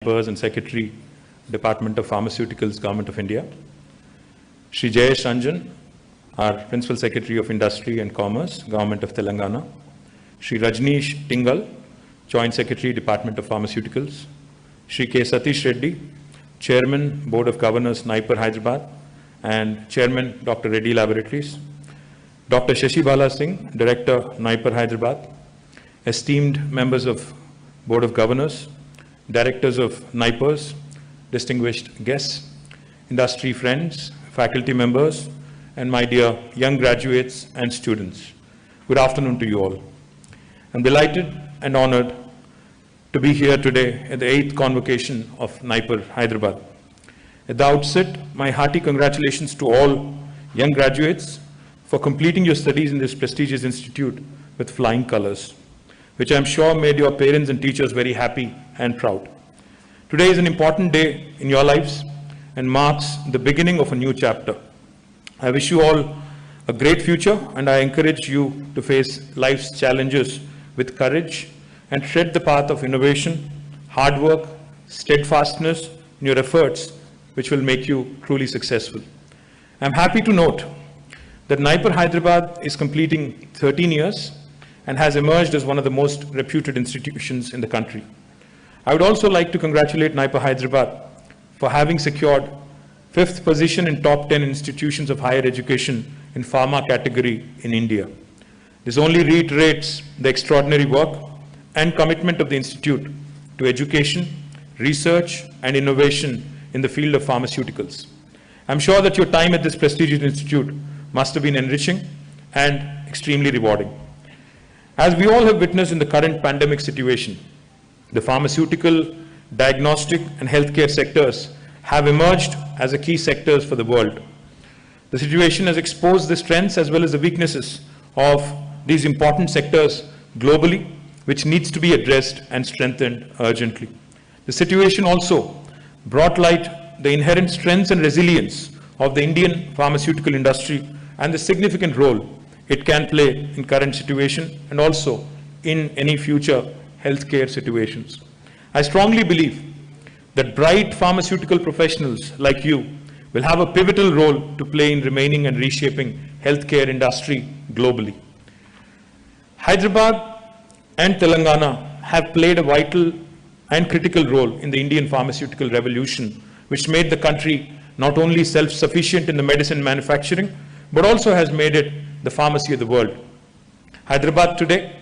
NIPERS and Secretary, Department of Pharmaceuticals, Government of India. Shri Jayesh Ranjan, our Principal Secretary of Industry and Commerce, Government of Telangana. Shri Rajneesh Tingal, Joint Secretary, Department of Pharmaceuticals. Shri K. Satish Reddy, Chairman, Board of Governors, NIPER Hyderabad, and Chairman, Dr. Reddy Laboratories. Dr. Shashi Bala Singh, Director, NIPER Hyderabad. Esteemed members of Board of Governors, Directors of NIPERS, distinguished guests, industry friends, faculty members, and my dear young graduates and students. Good afternoon to you all. I'm delighted and honored to be here today at the 8th convocation of NIPER Hyderabad. At the outset, my hearty congratulations to all young graduates for completing your studies in this prestigious institute with flying colors, which I'm sure made your parents and teachers very happy and proud. Today is an important day in your lives and marks the beginning of a new chapter. I wish you all a great future, and I encourage you to face life's challenges with courage and tread the path of innovation, hard work, steadfastness in your efforts, which will make you truly successful. I'm happy to note that NIPER Hyderabad is completing 13 years and has emerged as one of the most reputed institutions in the country. I would also like to congratulate NIPER Hyderabad for having secured 5th position in top 10 institutions of higher education in pharma category in India. This only reiterates the extraordinary work and commitment of the institute to education, research, and innovation in the field of pharmaceuticals. I'm sure that your time at this prestigious institute must have been enriching and extremely rewarding. As we all have witnessed in the current pandemic situation, the pharmaceutical, diagnostic, and healthcare sectors have emerged as the key sectors for the world. The situation has exposed the strengths as well as the weaknesses of these important sectors globally, which needs to be addressed and strengthened urgently. The situation also brought light the inherent strengths and resilience of the Indian pharmaceutical industry and the significant role it can play in current situation and also in any future healthcare situations. I strongly believe that bright pharmaceutical professionals like you will have a pivotal role to play in remaining and reshaping healthcare industry globally. Hyderabad and Telangana have played a vital and critical role in the Indian pharmaceutical revolution, which made the country not only self-sufficient in the medicine manufacturing, but also has made it the pharmacy of the world. Hyderabad today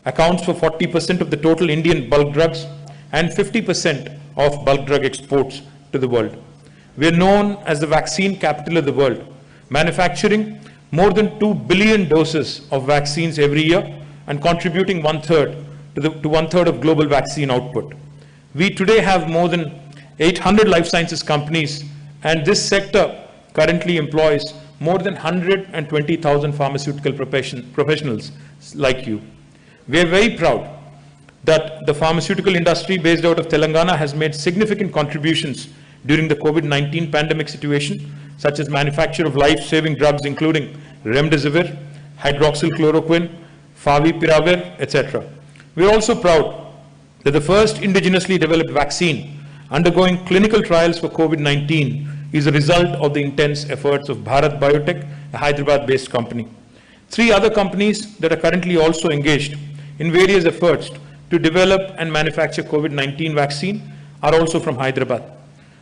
accounts for 40% of the total Indian bulk drugs and 50% of bulk drug exports to the world. We are known as the vaccine capital of the world, manufacturing more than 2 billion doses of vaccines every year and contributing one-third to one-third of global vaccine output. We today have more than 800 life sciences companies, and this sector currently employs more than 120,000 pharmaceutical professionals like you. We are very proud that the pharmaceutical industry based out of Telangana has made significant contributions during the COVID-19 pandemic situation, such as manufacture of life-saving drugs including remdesivir, hydroxychloroquine, favipiravir, etc. We are also proud that the first indigenously developed vaccine undergoing clinical trials for COVID-19 is a result of the intense efforts of Bharat Biotech, a Hyderabad-based company. 3 other companies that are currently also engaged in various efforts to develop and manufacture COVID-19 vaccine are also from Hyderabad.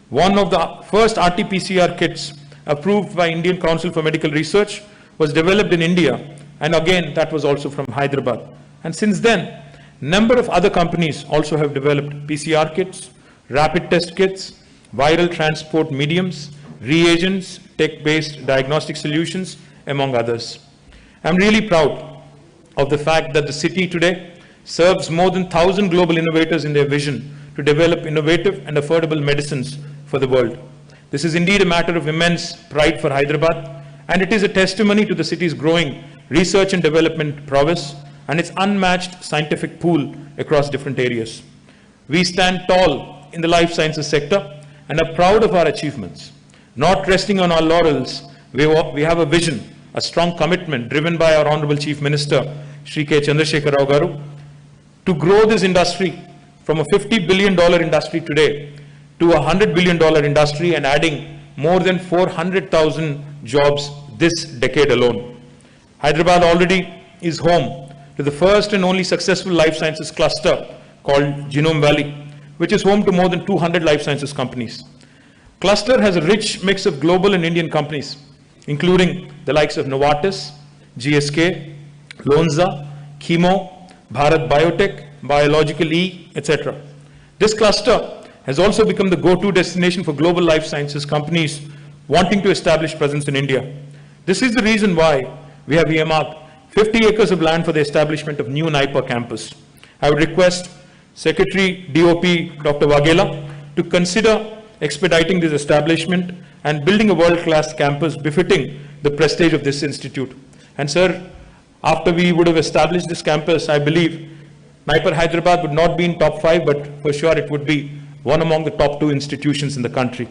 One of the first RT-PCR kits approved by Indian Council for Medical Research was developed in India, and again that was also from Hyderabad. And since then, number of other companies also have developed PCR kits, rapid test kits, viral transport mediums, reagents, tech-based diagnostic solutions, among others. I'm really proud of the fact that the city today serves more than 1,000 global innovators in their vision to develop innovative and affordable medicines for the world. This is indeed a matter of immense pride for Hyderabad, and it is a testimony to the city's growing research and development prowess and its unmatched scientific pool across different areas. We stand tall in the life sciences sector and are proud of our achievements. Not resting on our laurels, we have a vision, a strong commitment driven by our Honorable Chief Minister, Shri K. Chandrasekhar Rao Garu, to grow this industry from a $50 billion industry today to a $100 billion industry and adding more than 400,000 jobs this decade alone. Hyderabad already is home to the first and only successful life sciences cluster called Genome Valley, which is home to more than 200 life sciences companies. Cluster has a rich mix of global and Indian companies, including the likes of Novartis, GSK, Lonza, Chemo, Bharat Biotech, Biological E, etc. This cluster has also become the go-to destination for global life sciences companies wanting to establish presence in India. This is the reason why we have earmarked 50 acres of land for the establishment of new NIPER campus. I would request Secretary DOP Dr. Waghela to consider expediting this establishment and building a world-class campus befitting the prestige of this institute. And sir, after we would have established this campus, I believe NIPER Hyderabad would not be in top 5, but for sure it would be one among the top 2 institutions in the country.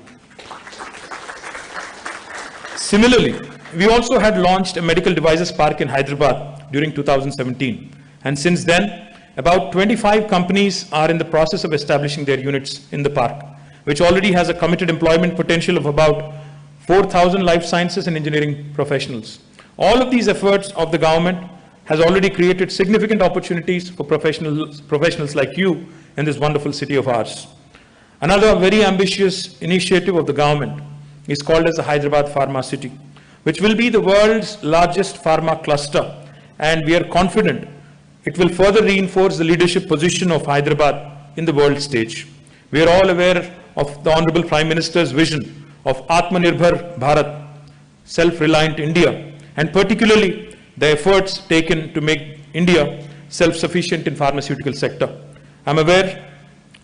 Similarly, we also had launched a medical devices park in Hyderabad during 2017. And since then, about 25 companies are in the process of establishing their units in the park, which already has a committed employment potential of about 4,000 life sciences and engineering professionals. All of these efforts of the government has already created significant opportunities for professionals like you in this wonderful city of ours. Another very ambitious initiative of the government is called as the Hyderabad Pharma City, which will be the world's largest pharma cluster, and we are confident it will further reinforce the leadership position of Hyderabad in the world stage. We are all aware of the Honorable Prime Minister's vision of Atmanirbhar Bharat, self-reliant India, and particularly the efforts taken to make India self-sufficient in pharmaceutical sector. I'm aware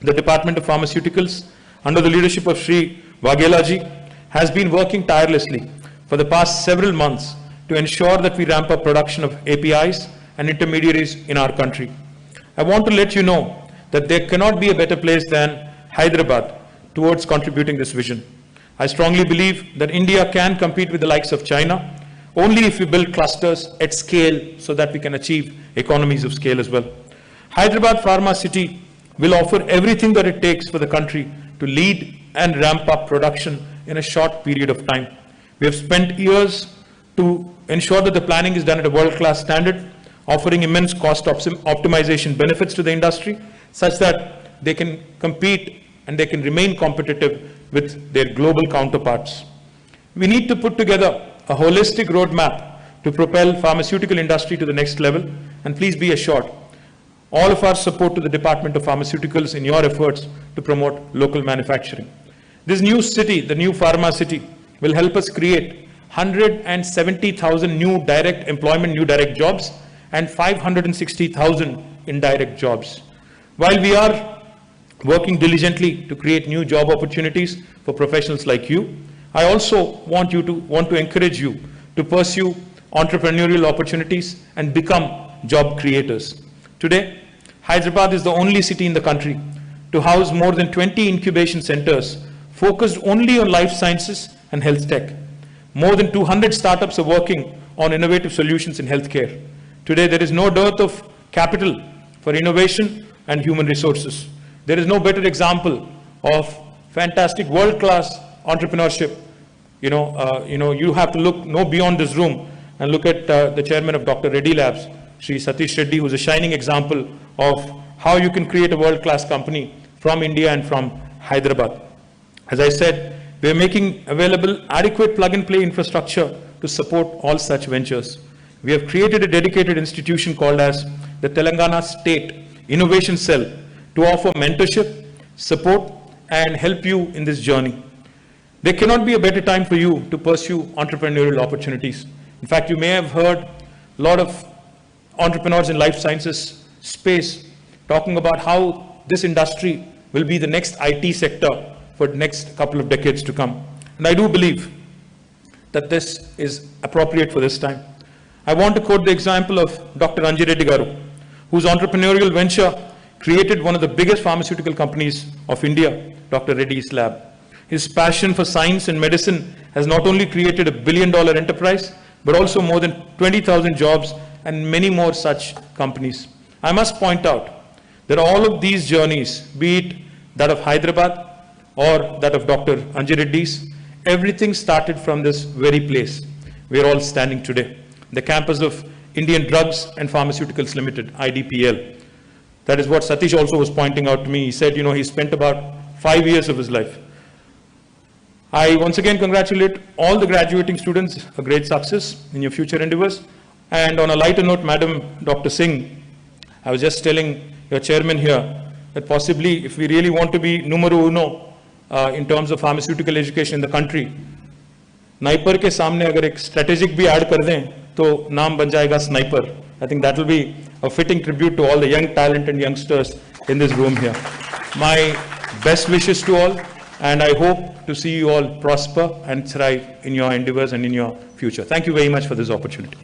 the Department of Pharmaceuticals, under the leadership of Shri Waghela ji, has been working tirelessly for the past several months to ensure that we ramp up production of APIs and intermediaries in our country. I want to let you know that there cannot be a better place than Hyderabad towards contributing this vision. I strongly believe that India can compete with the likes of China only if we build clusters at scale so that we can achieve economies of scale as well. Hyderabad Pharma City will offer everything that it takes for the country to lead and ramp up production in a short period of time. We have spent years to ensure that the planning is done at a world-class standard, offering immense cost optimization benefits to the industry such that they can compete and they can remain competitive with their global counterparts. We need to put together a holistic roadmap to propel pharmaceutical industry to the next level, and please be assured, all of our support to the Department of Pharmaceuticals in your efforts to promote local manufacturing. This new city, the new pharma city, will help us create 170,000 new direct employment, new direct jobs, and 560,000 indirect jobs. While we are working diligently to create new job opportunities for professionals like you, I also want to encourage you to pursue entrepreneurial opportunities and become job creators. Today, Hyderabad is the only city in the country to house more than 20 incubation centers focused only on life sciences and health tech. More than 200 startups are working on innovative solutions in healthcare. Today, there is no dearth of capital for innovation and human resources. There is no better example of fantastic world-class entrepreneurship. You have to no beyond this room and look at the chairman of Dr. Reddy Labs, Shri Satish Reddy, who is a shining example of how you can create a world-class company from India and from Hyderabad. As I said, we are making available adequate plug-and-play infrastructure to support all such ventures. We have created a dedicated institution called as the Telangana State Innovation Cell to offer mentorship, support, and help you in this journey. There cannot be a better time for you to pursue entrepreneurial opportunities. In fact, you may have heard a lot of entrepreneurs in life sciences space talking about how this industry will be the next IT sector for the next couple of decades to come. And I do believe that this is appropriate for this time. I want to quote the example of Dr. Anji Reddy Garu, whose entrepreneurial venture created one of the biggest pharmaceutical companies of India, Dr. Reddy's Lab. His passion for science and medicine has not only created $1 billion enterprise, but also more than 20,000 jobs and many more such companies. I must point out that all of these journeys, be it that of Hyderabad or that of Dr. Anji Reddy's, everything started from this very place we are all standing today, the campus of Indian Drugs and Pharmaceuticals Limited, IDPL. That is what Satish also was pointing out to me. He said, he spent about 5 years of his life. I once again congratulate all the graduating students, a great success in your future endeavors. And on a lighter note, Madam Dr. Singh, I was just telling your chairman here that possibly if we really want to be numero uno in terms of pharmaceutical education in the country, Sniper के सामने अगर एक strategic भी add कर दें तो नाम बन जाएगा Sniper. I think that will be a fitting tribute to all the young talent and youngsters in this room here. My best wishes to all, and I hope to see you all prosper and thrive in your endeavors and in your future. Thank you very much for this opportunity.